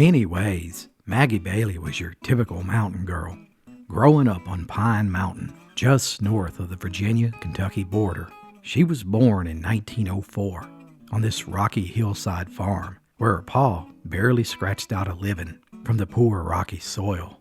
many ways, Maggie Bailey was your typical mountain girl, growing up on Pine Mountain, just north of the Virginia-Kentucky border. She was born in 1904 on this rocky hillside farm where her pa barely scratched out a living from the poor rocky soil.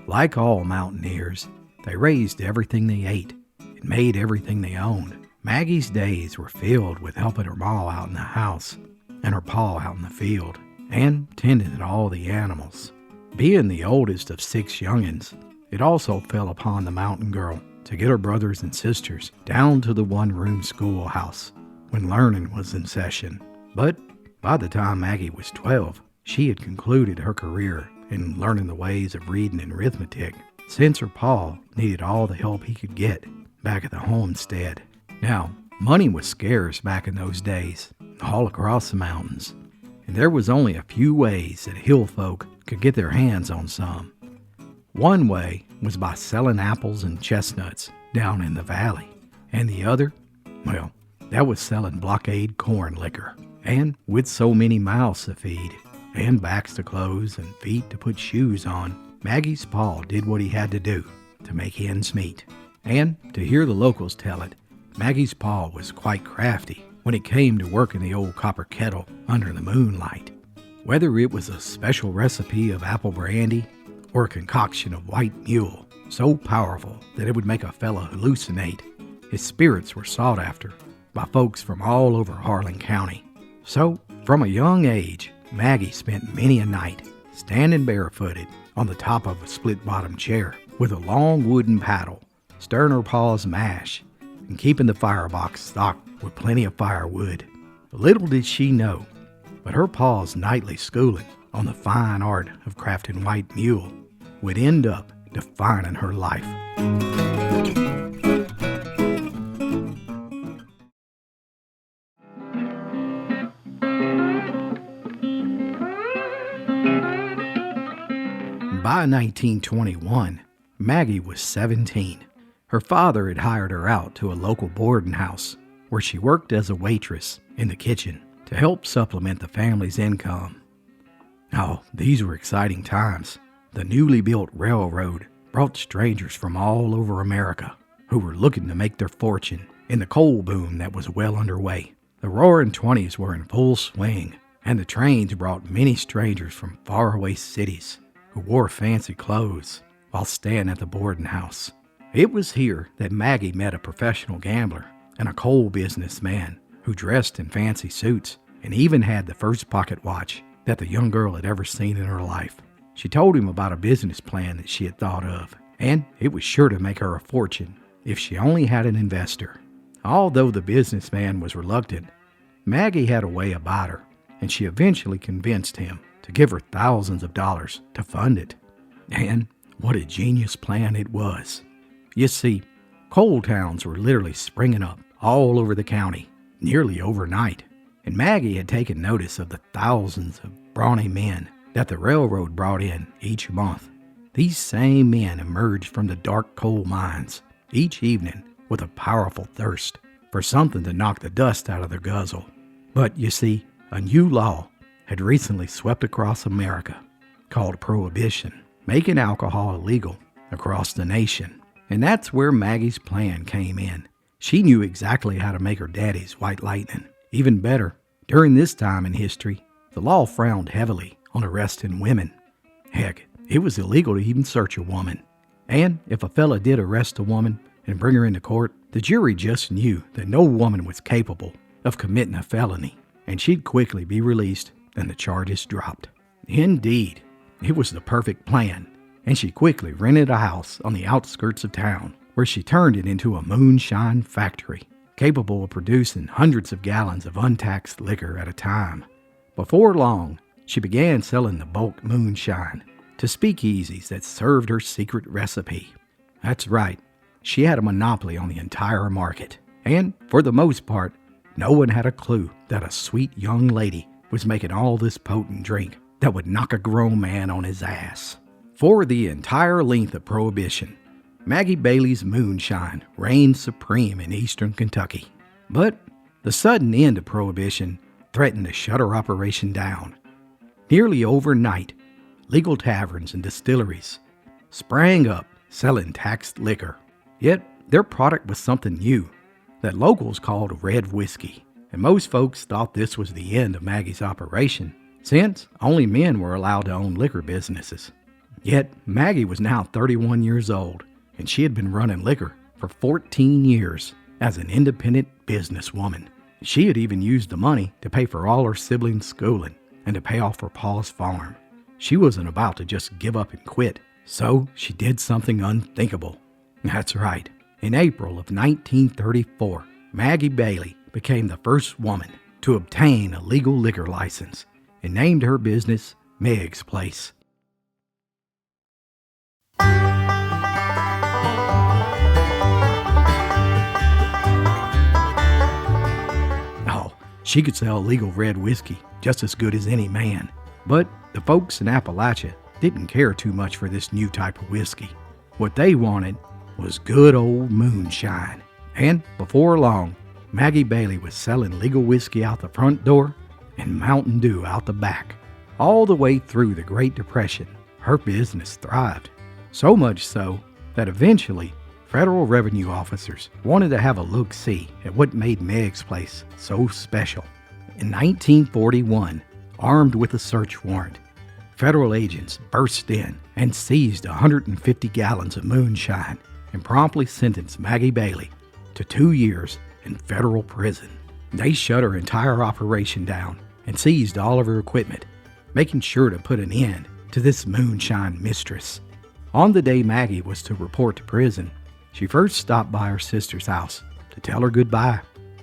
Like all mountaineers, they raised everything they ate and made everything they owned. Maggie's days were filled with helping her ma out in the house and her pa out in the field and tending to all the animals. Being the oldest of 6 youngins, it also fell upon the mountain girl to get her brothers and sisters down to the one-room schoolhouse when learning was in session. But by the time Maggie was 12, she had concluded her career in learning the ways of reading and arithmetic, since her pa needed all the help he could get back at the homestead. Now, money was scarce back in those days, all across the mountains, and there was only a few ways that hill folk could get their hands on some. One way was by selling apples and chestnuts down in the valley, and the other, well, that was selling blockade corn liquor. And with so many mouths to feed, and backs to close and feet to put shoes on, Maggie's pa did what he had to do to make ends meet. And to hear the locals tell it, Maggie's pa was quite crafty when it came to working the old copper kettle under the moonlight. Whether it was a special recipe of apple brandy or a concoction of white mule so powerful that it would make a fella hallucinate, his spirits were sought after by folks from all over Harlan County. So, from a young age, Maggie spent many a night standing barefooted on the top of a split-bottom chair with a long wooden paddle, stirring her pa's mash and keeping the firebox stocked with plenty of firewood. Little did she know, but her pa's nightly schooling on the fine art of crafting white mule would end up defining her life. By 1921, Maggie was 17. Her father had hired her out to a local boarding house where she worked as a waitress in the kitchen to help supplement the family's income. Now, these were exciting times. The newly built railroad brought strangers from all over America who were looking to make their fortune in the coal boom that was well underway. The roaring 20s were in full swing, and the trains brought many strangers from faraway cities who wore fancy clothes while staying at the boarding house. It was here that Maggie met a professional gambler and a coal businessman who dressed in fancy suits and even had the first pocket watch that the young girl had ever seen in her life. She told him about a business plan that she had thought of, and it was sure to make her a fortune if she only had an investor. Although the businessman was reluctant, Maggie had a way about her, and she eventually convinced him to give her thousands of dollars to fund it. And what a genius plan it was. You see, coal towns were literally springing up all over the county, nearly overnight, and Maggie had taken notice of the thousands of brawny men that the railroad brought in each month. These same men emerged from the dark coal mines each evening with a powerful thirst for something to knock the dust out of their guzzle. But you see, a new law had recently swept across America called Prohibition, making alcohol illegal across the nation. And that's where Maggie's plan came in. She knew exactly how to make her daddy's white lightning. Even better, during this time in history, the law frowned heavily on arresting women. Heck, it was illegal to even search a woman. And if a fella did arrest a woman and bring her into court, the jury just knew that no woman was capable of committing a felony, and she'd quickly be released and the charges dropped. Indeed, it was the perfect plan, and she quickly rented a house on the outskirts of town where she turned it into a moonshine factory, capable of producing hundreds of gallons of untaxed liquor at a time. Before long, she began selling the bulk moonshine to speakeasies that served her secret recipe. That's right, she had a monopoly on the entire market, and for the most part, no one had a clue that a sweet young lady was making all this potent drink that would knock a grown man on his ass. For the entire length of Prohibition, Maggie Bailey's moonshine reigned supreme in eastern Kentucky. But the sudden end of Prohibition threatened to shut her operation down. Nearly overnight, legal taverns and distilleries sprang up selling taxed liquor. Yet their product was something new that locals called red whiskey, and most folks thought this was the end of Maggie's operation, since only men were allowed to own liquor businesses. Yet Maggie was now 31 years old, and she had been running liquor for 14 years as an independent businesswoman. She had even used the money to pay for all her siblings' schooling and to pay off her pa's farm. She wasn't about to just give up and quit, so she did something unthinkable. That's right. In April of 1934, Maggie Bailey became the first woman to obtain a legal liquor license and named her business Meg's Place. Oh, she could sell legal red whiskey just as good as any man. But the folks in Appalachia didn't care too much for this new type of whiskey. What they wanted was good old moonshine. And before long, Maggie Bailey was selling legal whiskey out the front door and Mountain Dew out the back. All the way through the Great Depression, her business thrived. So much so that eventually federal revenue officers wanted to have a look-see at what made Meg's Place so special. In 1941, armed with a search warrant, federal agents burst in and seized 150 gallons of moonshine and promptly sentenced Maggie Bailey to 2 years in federal prison. They shut her entire operation down and seized all of her equipment, making sure to put an end to this moonshine mistress. On the day Maggie was to report to prison, she first stopped by her sister's house to tell her goodbye.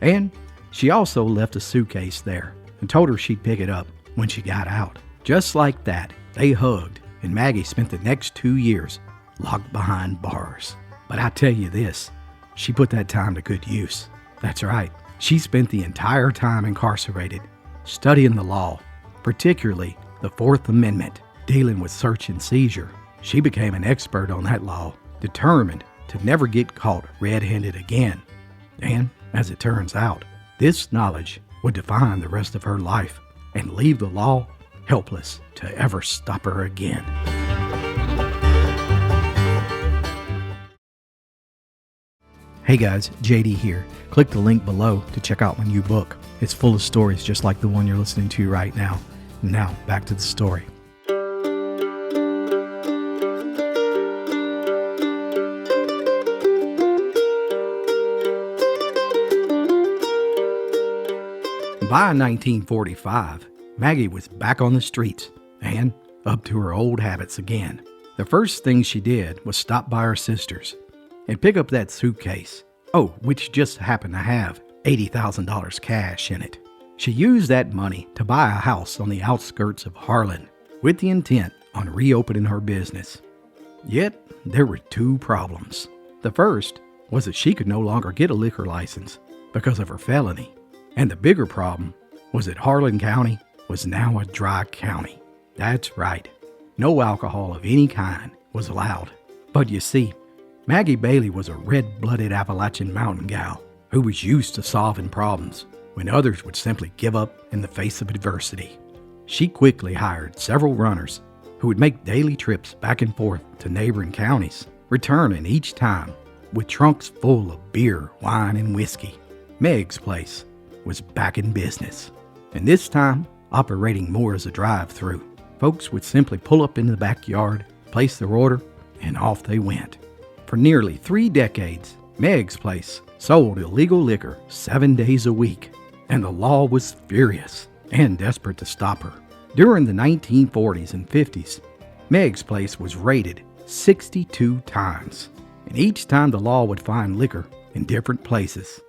And she also left a suitcase there and told her she'd pick it up when she got out. Just like that, they hugged, and Maggie spent the next 2 years locked behind bars. But I tell you this, she put that time to good use. That's right, she spent the entire time incarcerated, studying the law, particularly the Fourth Amendment, dealing with search and seizure. She became an expert on that law, determined to never get caught red-handed again. And, as it turns out, this knowledge would define the rest of her life and leave the law helpless to ever stop her again. Hey guys, JD here. Click the link below to check out my new book. It's full of stories just like the one you're listening to right now. Now, back to the story. By 1945, Maggie was back on the streets and up to her old habits again. The first thing she did was stop by her sister's and pick up that suitcase, which just happened to have $80,000 cash in it. She used that money to buy a house on the outskirts of Harlan with the intent on reopening her business. Yet, there were two problems. The first was that she could no longer get a liquor license because of her felony. And the bigger problem was that Harlan County was now a dry county. That's right, no alcohol of any kind was allowed. But you see, Maggie Bailey was a red-blooded Appalachian mountain gal who was used to solving problems when others would simply give up in the face of adversity. She quickly hired several runners who would make daily trips back and forth to neighboring counties, returning each time with trunks full of beer, wine, and whiskey. Meg's Place was back in business, and this time operating more as a drive-through. Folks would simply pull up in the backyard, place their order, and off they went. For nearly 3 decades, Meg's Place sold illegal liquor 7 days a week, and the law was furious and desperate to stop her. During the 1940s and 50s, Meg's Place was raided 62 times, and each time the law would find liquor in different places,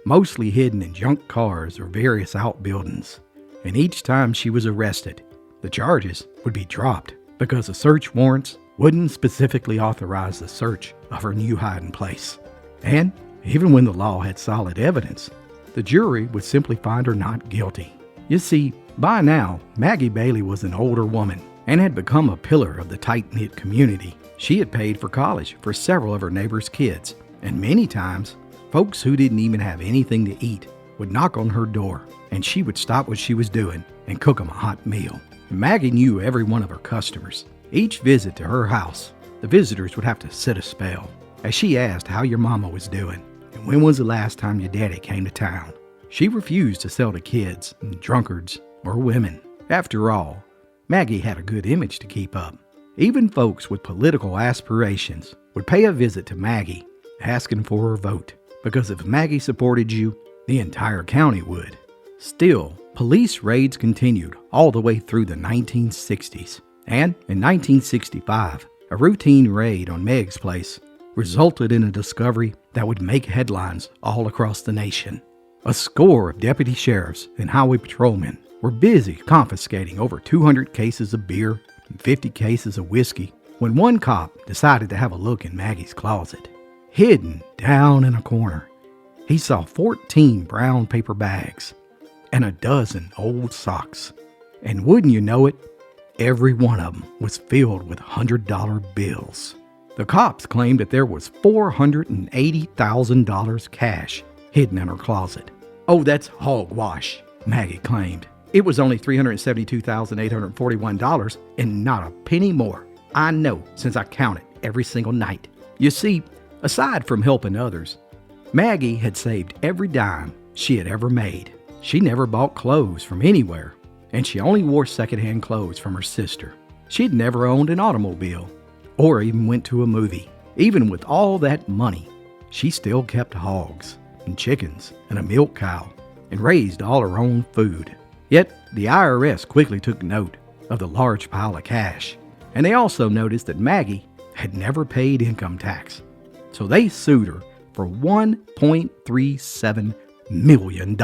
mostly hidden in junk cars or various outbuildings. And each time she was arrested, the charges would be dropped because the search warrants wouldn't specifically authorize the search of her new hiding place. And even when the law had solid evidence, the jury would simply find her not guilty. You see, by now, Maggie Bailey was an older woman and had become a pillar of the tight-knit community. She had paid for college for several of her neighbors' kids, and many times, folks who didn't even have anything to eat would knock on her door, and she would stop what she was doing and cook them a hot meal. Maggie knew every one of her customers. Each visit to her house, the visitors would have to sit a spell, as she asked how your mama was doing and when was the last time your daddy came to town. She refused to sell to kids, drunkards, or women. After all, Maggie had a good image to keep up. Even folks with political aspirations would pay a visit to Maggie, asking for her vote, because if Maggie supported you, the entire county would. Still, police raids continued all the way through the 1960s, and in 1965, a routine raid on Meg's place resulted in a discovery that would make headlines all across the nation. A score of deputy sheriffs and highway patrolmen were busy confiscating over 200 cases of beer and 50 cases of whiskey when one cop decided to have a look in Maggie's closet. Hidden down in a corner, he saw 14 brown paper bags and a dozen old socks. And wouldn't you know it, every one of them was filled with $100 bills. The cops claimed that there was $480,000 cash hidden in her closet. "Oh, that's hogwash," Maggie claimed. "It was only $372,841 and not a penny more. I know, since I count it every single night." You see, aside from helping others, Maggie had saved every dime she had ever made. She never bought clothes from anywhere, and she only wore secondhand clothes from her sister. She'd never owned an automobile or even went to a movie. Even with all that money, she still kept hogs and chickens and a milk cow and raised all her own food. Yet the IRS quickly took note of the large pile of cash, and they also noticed that Maggie had never paid income tax. So they sued her for $1.37 million.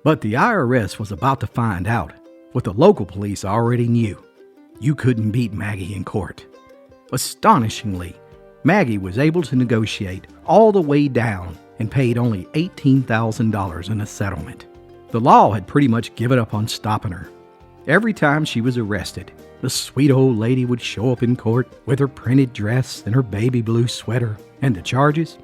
But the IRS was about to find out what the local police already knew. You couldn't beat Maggie in court. Astonishingly, Maggie was able to negotiate all the way down and paid only $18,000 in a settlement. The law had pretty much given up on stopping her. Every time she was arrested, the sweet old lady would show up in court with her printed dress and her baby blue sweater, and the charges,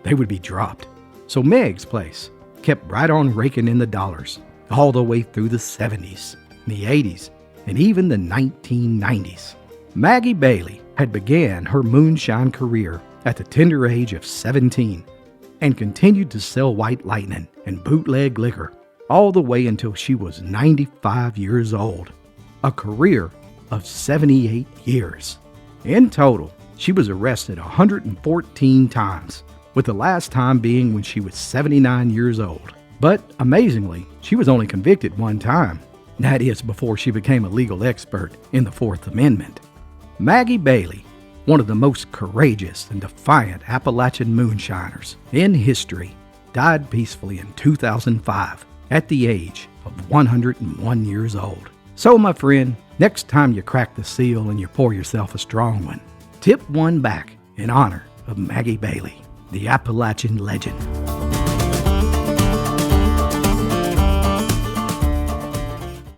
they would be dropped. So Meg's place kept right on raking in the dollars all the way through the 70s, the 80s, and even the 1990s. Maggie Bailey had began her moonshine career at the tender age of 17 and continued to sell white lightning and bootleg liquor all the way until she was 95 years old. A career of 78 years. In total, she was arrested 114 times, with the last time being when she was 79 years old. But amazingly, she was only convicted one time. That is before she became a legal expert in the Fourth Amendment. Maggie Bailey, one of the most courageous and defiant Appalachian moonshiners in history, died peacefully in 2005 at the age of 101 years old. So my friend, next time you crack the seal and you pour yourself a strong one, tip one back in honor of Maggie Bailey, the Appalachian legend.